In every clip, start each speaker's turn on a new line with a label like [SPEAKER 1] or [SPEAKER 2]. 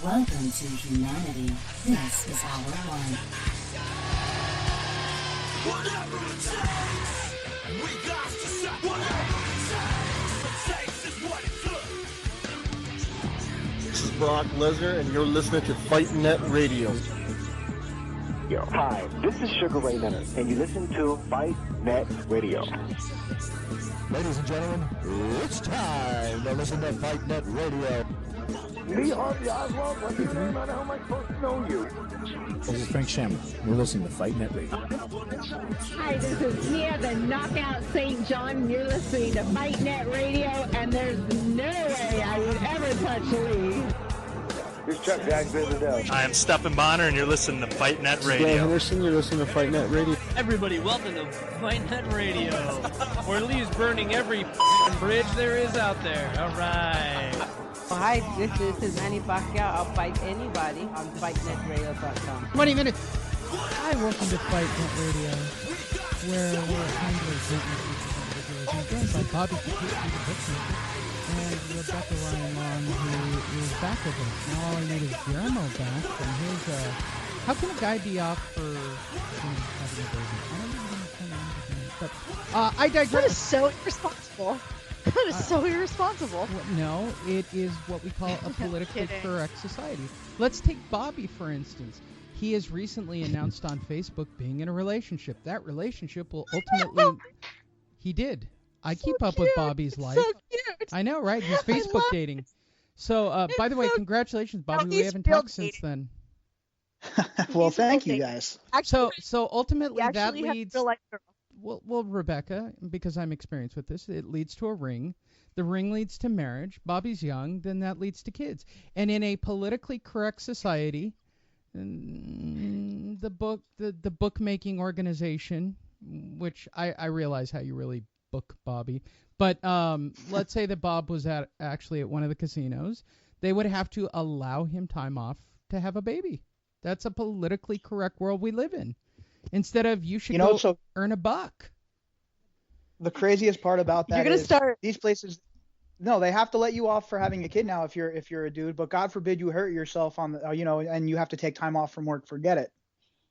[SPEAKER 1] Welcome to humanity. This is Hour 1.
[SPEAKER 2] Whatever it takes, we got to say whatever it takes is what it took.
[SPEAKER 3] This is Brock Lesnar, and you're listening to Fight Net Radio.
[SPEAKER 4] Yo, hi, this is Sugar Ray Leonard, and you listen to Fight Net Radio.
[SPEAKER 5] Ladies and gentlemen, it's time to listen to Fight Net Radio.
[SPEAKER 4] Me, Harvey Oswald, what's your name? How am I supposed to know you?
[SPEAKER 5] This is Frank Shamrock. We're listening to Fight Net Radio.
[SPEAKER 6] Hi, this is Mia, the Knockout St. John. You're listening to Fight Net Radio, and there's no way I would ever touch Lee.
[SPEAKER 4] This is Chuck Jack Bisbedell.
[SPEAKER 7] I am Stephen Bonner, and you're listening to Fight Net
[SPEAKER 3] Glenn
[SPEAKER 7] Radio.
[SPEAKER 3] Henderson, you're listening to Fight Net Radio.
[SPEAKER 8] Everybody, welcome to Fight Net Radio, where Lee's burning every bridge there is out there. All right.
[SPEAKER 9] Hi, this is Manny Pacquiao. I'll fight anybody on FightNetRadio.com.
[SPEAKER 10] 20 minutes. Hi, welcome to Fight Net Radio, where we're handling individuals. I'm joined by Bobby Kapusky, and Rebecca Ryan Long, who is back with us. Now all I need is Guillermo back, and here's how can a guy be off for having a baby? I don't even know, but I digress.
[SPEAKER 11] That is so irresponsible. That is so irresponsible.
[SPEAKER 10] No, it is what we call a politically correct society. Let's take Bobby, for instance. He has recently announced on Facebook being in a relationship. That relationship will ultimately... He did. I keep up with Bobby's life.
[SPEAKER 11] So cute.
[SPEAKER 10] I know, right? He's Facebook dating. So, by the way, congratulations, Bobby. We haven't talked since then.
[SPEAKER 12] Well, thank you, guys.
[SPEAKER 10] So ultimately, that leads... Well, Rebecca, because I'm experienced with this, it leads to a ring. The ring leads to marriage. Bobby's young, then that leads to kids. And in a politically correct society, the bookmaking organization, which I realize how you really book Bobby, but let's say that Bob was actually at one of the casinos, they would have to allow him time off to have a baby. That's a politically correct world we live in. Instead of you should earn a buck.
[SPEAKER 12] The craziest part about that is
[SPEAKER 11] start...
[SPEAKER 12] these places. No, they have to let you off for having a kid now if you're a dude. But God forbid you hurt yourself on the and you have to take time off from work. Forget it.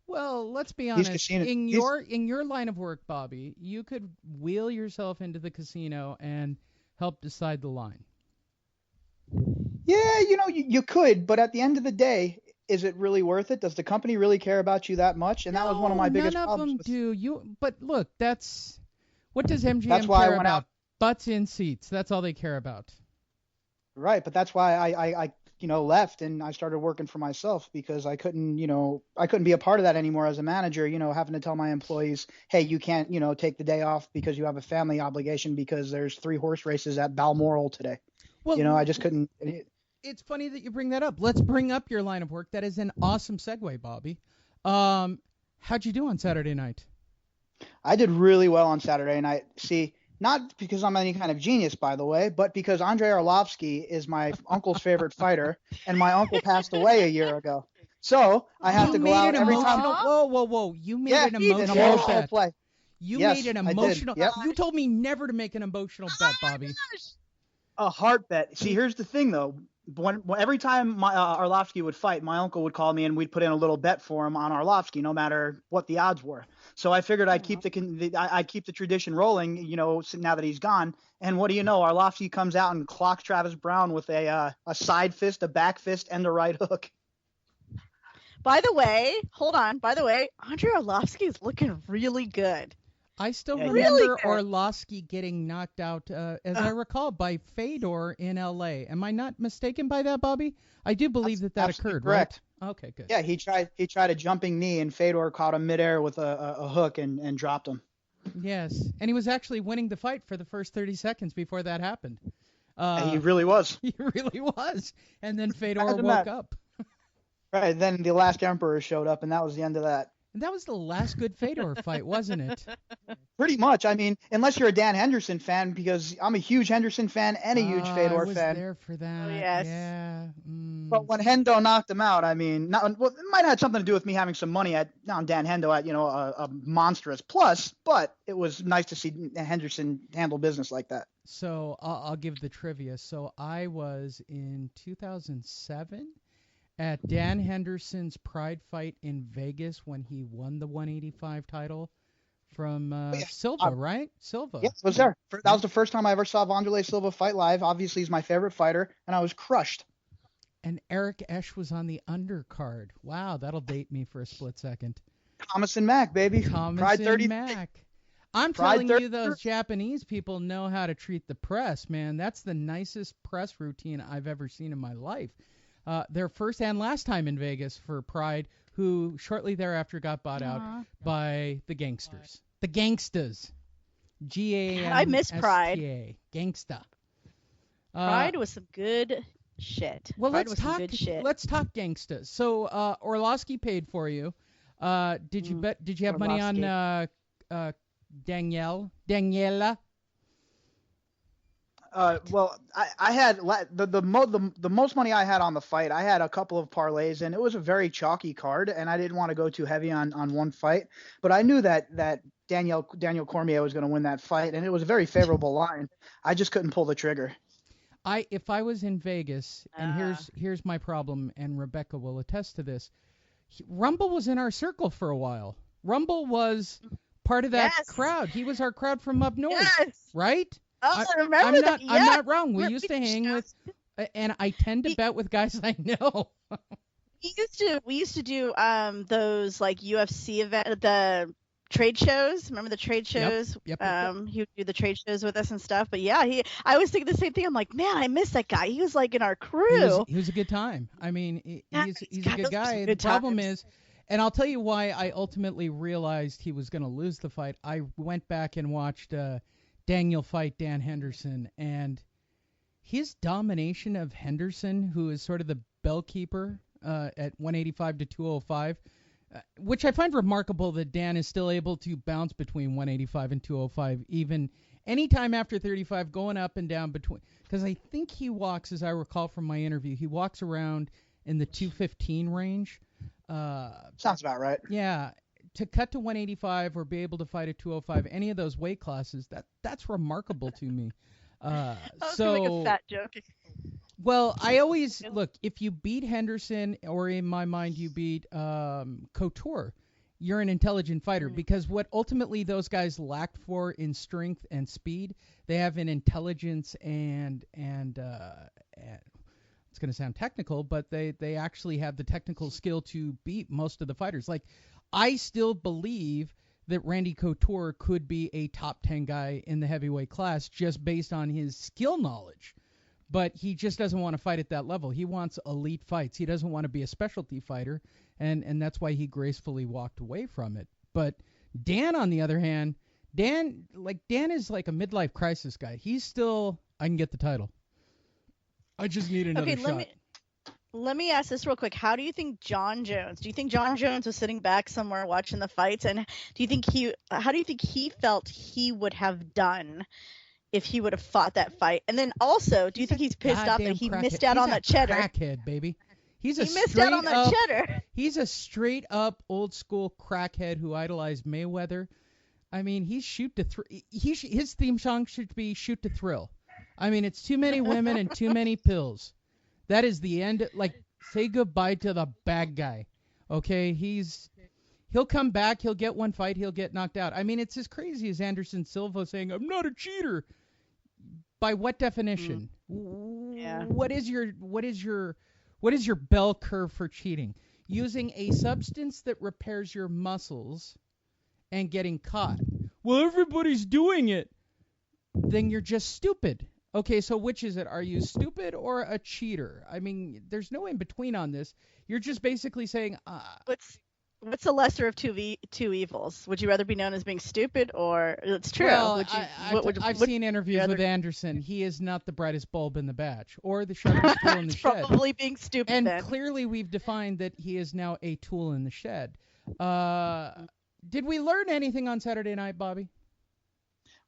[SPEAKER 10] Well, let's be honest. In your line of work, Bobby, you could wheel yourself into the casino and help decide the line.
[SPEAKER 12] Yeah, you could, but at the end of the day, is it really worth it? Does the company really care about you that much? And that was one of my biggest problems.
[SPEAKER 10] None of them do. But look, what does MGM care about? Butts in seats. That's all they care about.
[SPEAKER 12] Right, but that's why I left and I started working for myself because I couldn't be a part of that anymore as a manager, having to tell my employees, hey, you can't, take the day off because you have a family obligation because there's 3 horse races at Balmoral today. Well, I just couldn't.
[SPEAKER 10] It's funny that you bring that up. Let's bring up your line of work. That is an awesome segue, Bobby. How'd you do on Saturday night?
[SPEAKER 12] I did really well on Saturday night. See, not because I'm any kind of genius, by the way, but because Andrei Arlovsky is my uncle's favorite fighter, and my uncle passed away a year ago. So I have to go out every time.
[SPEAKER 10] Whoa. You made an emotional bet.
[SPEAKER 12] Play.
[SPEAKER 10] You made an emotional.
[SPEAKER 12] Yep.
[SPEAKER 10] You told me never to make an emotional bet, Bobby.
[SPEAKER 12] A heart bet. See, here's the thing, though. Every time Arlovsky would fight, my uncle would call me and we'd put in a little bet for him on Arlovsky, no matter what the odds were. So I figured I'd keep the tradition rolling, now that he's gone. And what do you know? Arlovsky comes out and clocks Travis Brown with a side fist, a back fist, and a right hook.
[SPEAKER 11] By the way, Andrei Arlovsky is looking really good.
[SPEAKER 10] I still remember Arlovsky getting knocked out, as I recall, by Fedor in L.A. Am I not mistaken by that, Bobby? I do believe that occurred,
[SPEAKER 12] correct.
[SPEAKER 10] Right? Okay, good.
[SPEAKER 12] Yeah, he tried a jumping knee, and Fedor caught him midair with a hook and dropped him.
[SPEAKER 10] Yes, and he was actually winning the fight for the first 30 seconds before that happened.
[SPEAKER 12] He really was.
[SPEAKER 10] He really was. And then Fedor woke up.
[SPEAKER 12] Right, then the last Emperor showed up, and that was the end of that.
[SPEAKER 10] And that was the last good Fedor fight, wasn't it?
[SPEAKER 12] Pretty much. I mean, unless you're a Dan Henderson fan, because I'm a huge Henderson fan and a huge Fedor fan.
[SPEAKER 10] I was there for that.
[SPEAKER 11] Oh, yes.
[SPEAKER 10] Yeah.
[SPEAKER 12] But when Hendo knocked him out, I mean, it might have had something to do with me having some money on Dan Hendo at, a monstrous plus, but it was nice to see Henderson handle business like that.
[SPEAKER 10] So I'll give the trivia. So I was in 2007. at Dan Henderson's Pride fight in Vegas when he won the 185 title from Silva, right? Silva.
[SPEAKER 12] Yes, was there. That was the first time I ever saw Wanderlei Silva fight live. Obviously, he's my favorite fighter, and I was crushed.
[SPEAKER 10] And Eric Esch was on the undercard. Wow, that'll date me for a split second.
[SPEAKER 12] Thomas and Mack, baby.
[SPEAKER 10] Thomas
[SPEAKER 12] Pride 30.
[SPEAKER 10] and Mack. I'm
[SPEAKER 12] Pride
[SPEAKER 10] telling
[SPEAKER 12] 30.
[SPEAKER 10] you, those Japanese people know how to treat the press, man. That's the nicest press routine I've ever seen in my life. Their first and last time in Vegas for Pride, who shortly thereafter got bought out by the gangsters. The gangstas. G-A-N-S-T-A.
[SPEAKER 11] I miss Pride.
[SPEAKER 10] Gangsta.
[SPEAKER 11] Pride was some good shit.
[SPEAKER 10] Well,
[SPEAKER 11] Pride
[SPEAKER 10] let's
[SPEAKER 11] was some
[SPEAKER 10] talk.
[SPEAKER 11] good shit.
[SPEAKER 10] Let's talk gangsta. So Orlovsky paid for you. Did you bet? Did you have money on Daniela?
[SPEAKER 12] Well, I had the most money I had on the fight. I had a couple of parlays, and it was a very chalky card, and I didn't want to go too heavy on one fight. But I knew that Daniel Cormier was going to win that fight, and it was a very favorable line. I just couldn't pull the trigger.
[SPEAKER 10] If I was in Vegas, and here's my problem, and Rebecca will attest to this. Rumble was in our circle for a while. Rumble was part of that crowd. He was our crowd from up north, right?
[SPEAKER 11] Oh, I remember that.
[SPEAKER 10] I'm not wrong. We used to hang with, and I tend to bet with guys I know.
[SPEAKER 11] We used to do those like UFC event, the trade shows. Remember the trade shows?
[SPEAKER 10] Yep.
[SPEAKER 11] He would do the trade shows with us and stuff. But yeah, I was thinking the same thing. I'm like, man, I miss that guy. He was like in our crew.
[SPEAKER 10] He was a good time. I mean, he's a good guy. The problem is, and I'll tell you why I ultimately realized he was going to lose the fight. I went back and watched Daniel fight Dan Henderson, and his domination of Henderson, who is sort of the bell keeper at 185 to 205, which I find remarkable that Dan is still able to bounce between 185 and 205, even anytime after 35, going up and down between. Because I think he walks, as I recall from my interview, he walks around in the 215 range.
[SPEAKER 12] Sounds about right.
[SPEAKER 10] Yeah. To cut to 185 or be able to fight at 205, any of those weight classes, that's remarkable to me.
[SPEAKER 11] I was gonna make a fat joke.
[SPEAKER 10] Well, I always look, if you beat Henderson, or in my mind you beat Couture, you're an intelligent fighter, because what ultimately those guys lacked for in strength and speed, they have in intelligence and it's going to sound technical, but they actually have the technical skill to beat most of the fighters. Like, I still believe that Randy Couture could be a top 10 guy in the heavyweight class just based on his skill knowledge. But he just doesn't want to fight at that level. He wants elite fights. He doesn't want to be a specialty fighter, and that's why he gracefully walked away from it. But Dan, on the other hand, Dan is like a midlife crisis guy. He's still, I can get the title. I just need another shot.
[SPEAKER 11] Let me ask this real quick. How do you think John Jones? Do you think John Jones was sitting back somewhere watching the fights, and how do you think he felt he would have done if he would have fought that fight? And then also, do you think he's pissed off that he missed out on that cheddar?
[SPEAKER 10] Crackhead, baby. He
[SPEAKER 11] missed out on that cheddar.
[SPEAKER 10] He's a straight up old school crackhead who idolized Mayweather. I mean, he's his theme song should be "Shoot to Thrill." I mean, it's too many women and too many pills. That is the end. Like, say goodbye to the bad guy. Okay, he'll come back. He'll get one fight. He'll get knocked out. I mean, it's as crazy as Anderson Silva saying, "I'm not a cheater." By what definition?
[SPEAKER 11] Yeah.
[SPEAKER 10] What is your bell curve for cheating? Using a substance that repairs your muscles and getting caught. Well, everybody's doing it. Then you're just stupid. Okay, so which is it? Are you stupid or a cheater? I mean, there's no in between on this. You're just basically saying,
[SPEAKER 11] What's the lesser of two evils? Would you rather be known as being stupid, or it's true?
[SPEAKER 10] Well, I've seen interviews with Anderson. He is not the brightest bulb in the batch, or the sharpest tool in the shed.
[SPEAKER 11] Probably being stupid.
[SPEAKER 10] And
[SPEAKER 11] then.
[SPEAKER 10] Clearly, we've defined that he is now a tool in the shed. Did we learn anything on Saturday night, Bobby?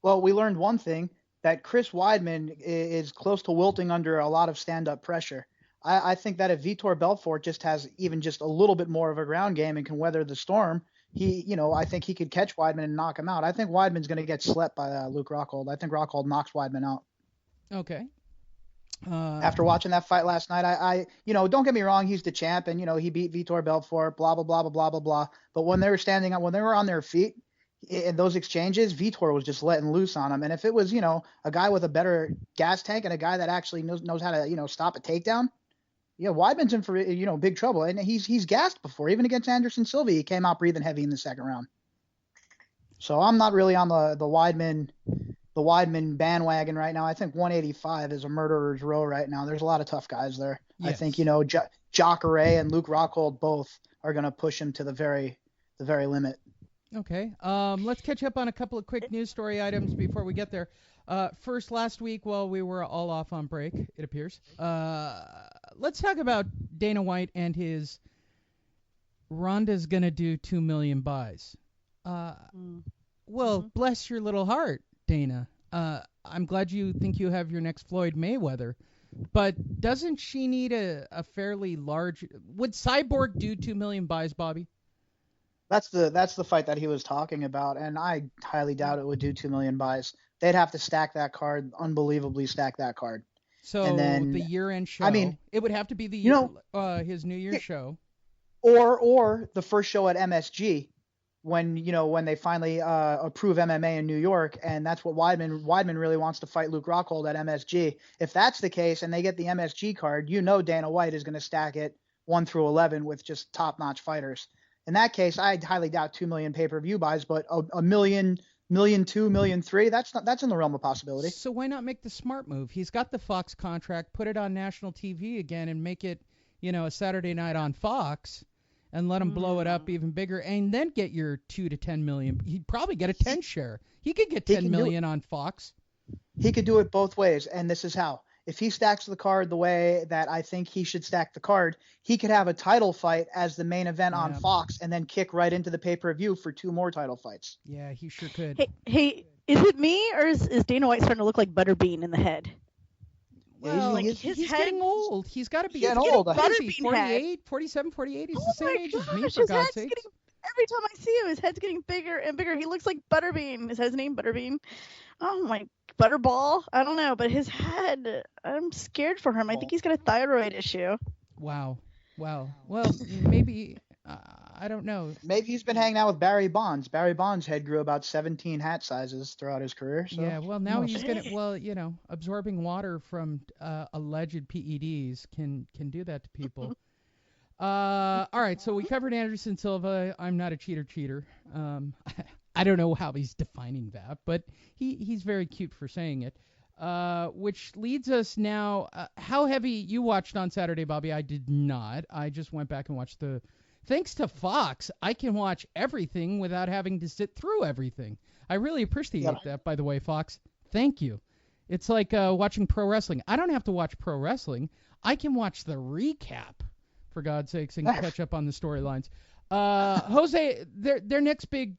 [SPEAKER 12] Well, we learned one thing, that Chris Weidman is close to wilting under a lot of stand-up pressure. I think that if Vitor Belfort just has even just a little bit more of a ground game and can weather the storm, I think he could catch Weidman and knock him out. I think Weidman's going to get slept by Luke Rockhold. I think Rockhold knocks Weidman out.
[SPEAKER 10] Okay.
[SPEAKER 12] After watching that fight last night, I don't get me wrong, he's the champ, and he beat Vitor Belfort, blah blah blah blah blah blah blah. But when they were standing up, when they were on their feet in those exchanges, Vitor was just letting loose on him. And if it was a guy with a better gas tank and a guy that actually knows how to stop a takedown, Weidman's in for big trouble. And he's gassed before, even against Anderson Silva, he came out breathing heavy in the second round. So I'm not really on the Weidman bandwagon right now. I think 185 is a murderer's row right now. There's a lot of tough guys there. Yes. I think Jacare and Luke Rockhold both are going to push him to the very limit.
[SPEAKER 10] Okay. Let's catch up on a couple of quick news story items before we get there. First, last week while we were all off on break, it appears. Let's talk about Dana White and his Ronda's going to do 2 million buys. Well, bless your little heart, Dana. I'm glad you think you have your next Floyd Mayweather, but doesn't she need a fairly large? Would Cyborg do 2 million buys, Bobby?
[SPEAKER 12] That's the fight that he was talking about, and I highly doubt it would do 2 million buys. They'd have to stack that card, unbelievably stack that card.
[SPEAKER 10] So
[SPEAKER 12] and then,
[SPEAKER 10] the year-end show. It would have to be the his New Year's show,
[SPEAKER 12] or the first show at MSG. When they finally approve MMA in New York, and that's what Weidman really wants to fight Luke Rockhold at MSG. If that's the case and they get the MSG card, Dana White is going to stack it 1 through 11 with just top-notch fighters. In that case, I highly doubt 2 million pay-per-view buys, but a million, 2, million 3, that's in the realm of possibility.
[SPEAKER 10] So why not make the smart move? He's got the Fox contract, put it on national TV again, and make it a Saturday night on Fox. And let him blow it up even bigger, and then get your 2 to 10 million. He'd probably get a 10 share. He could get 10 million on Fox.
[SPEAKER 12] He could do it both ways, and this is how. If he stacks the card the way that I think he should stack the card, he could have a title fight as the main event on Fox, and then kick right into the pay-per-view for 2 more title fights.
[SPEAKER 10] Yeah, he sure could.
[SPEAKER 11] Hey, is it me, or is Dana White starting to look like Butterbean in the head?
[SPEAKER 10] Well,
[SPEAKER 11] he's
[SPEAKER 10] getting old. He's got to be
[SPEAKER 12] getting old.
[SPEAKER 10] 48, 47, 48. He's the same age as me, for God's sake.
[SPEAKER 11] Every time I see him, his head's getting bigger and bigger. He looks like Butterbean. Is his name Butterbean? Oh, my. Butterball? I don't know, but his head, I'm scared for him. I think he's got a thyroid issue.
[SPEAKER 10] Wow. Well, maybe... I don't know.
[SPEAKER 12] Maybe he's been hanging out with Barry Bonds. Barry Bonds' head grew about 17 hat sizes throughout his career. So.
[SPEAKER 10] Yeah, well, now he's going to, absorbing water from alleged PEDs can do that to people. All right, so we covered Anderson Silva. I'm not a cheater. I don't know how he's defining that, but he's very cute for saying it. Which leads us now, how heavy you watched on Saturday, Bobby? I did not. I just went back and watched Thanks to Fox, I can watch everything without having to sit through everything. I really appreciate that, by the way, Fox. Thank you. It's like watching pro wrestling. I don't have to watch pro wrestling. I can watch the recap, for God's sakes, and catch up on the storylines. Jose, their next big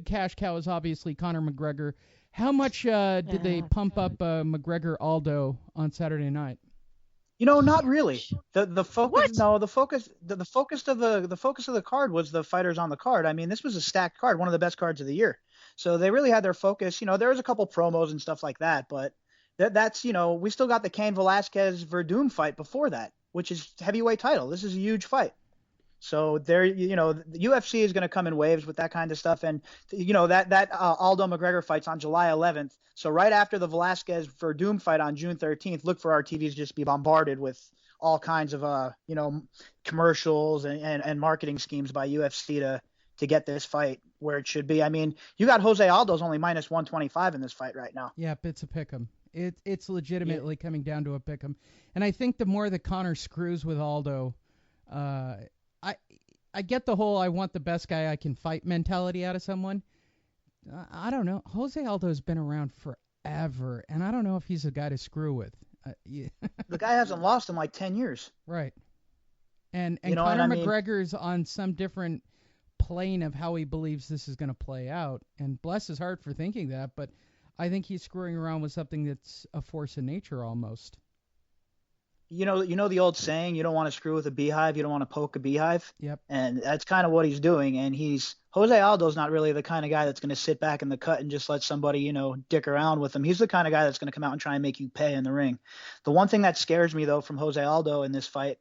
[SPEAKER 10] cash cow is obviously Conor McGregor. How much did they pump up McGregor Aldo on Saturday night?
[SPEAKER 12] Not really. The focus of the card was the fighters on the card. I mean, this was a stacked card, one of the best cards of the year. So they really had their focus. There was a couple promos and stuff like that, but that's we still got the Cain Velasquez Verdum fight before that, which is heavyweight title. This is a huge fight. So the UFC is going to come in waves with that kind of stuff, and that Aldo McGregor fight's on July 11th. So right after the Velasquez Verdum fight on June 13th, look for our TVs just to be bombarded with all kinds of commercials and marketing schemes by UFC to get this fight where it should be. I mean, you got Jose Aldo's only minus 125 in this fight right now.
[SPEAKER 10] Yeah, it's a pick'em. It's legitimately coming down to a pick'em, and I think the more that Conor screws with Aldo, I get the whole I want the best guy I can fight mentality out of someone. I don't know. Jose Aldo's been around forever, and I don't know if he's a guy to screw with. Yeah.
[SPEAKER 12] The guy hasn't lost in like 10 years.
[SPEAKER 10] Right. And Conor McGregor's on some different plane of how he believes this is going to play out, and bless his heart for thinking that, but I think he's screwing around with something that's a force of nature almost.
[SPEAKER 12] You know the old saying, you don't want to screw with a beehive, you don't want to poke a beehive.
[SPEAKER 10] Yep.
[SPEAKER 12] And that's kind of what he's doing. And Jose Aldo's not really the kind of guy that's going to sit back in the cut and just let somebody, dick around with him. He's the kind of guy that's going to come out and try and make you pay in the ring. The one thing that scares me though from Jose Aldo in this fight,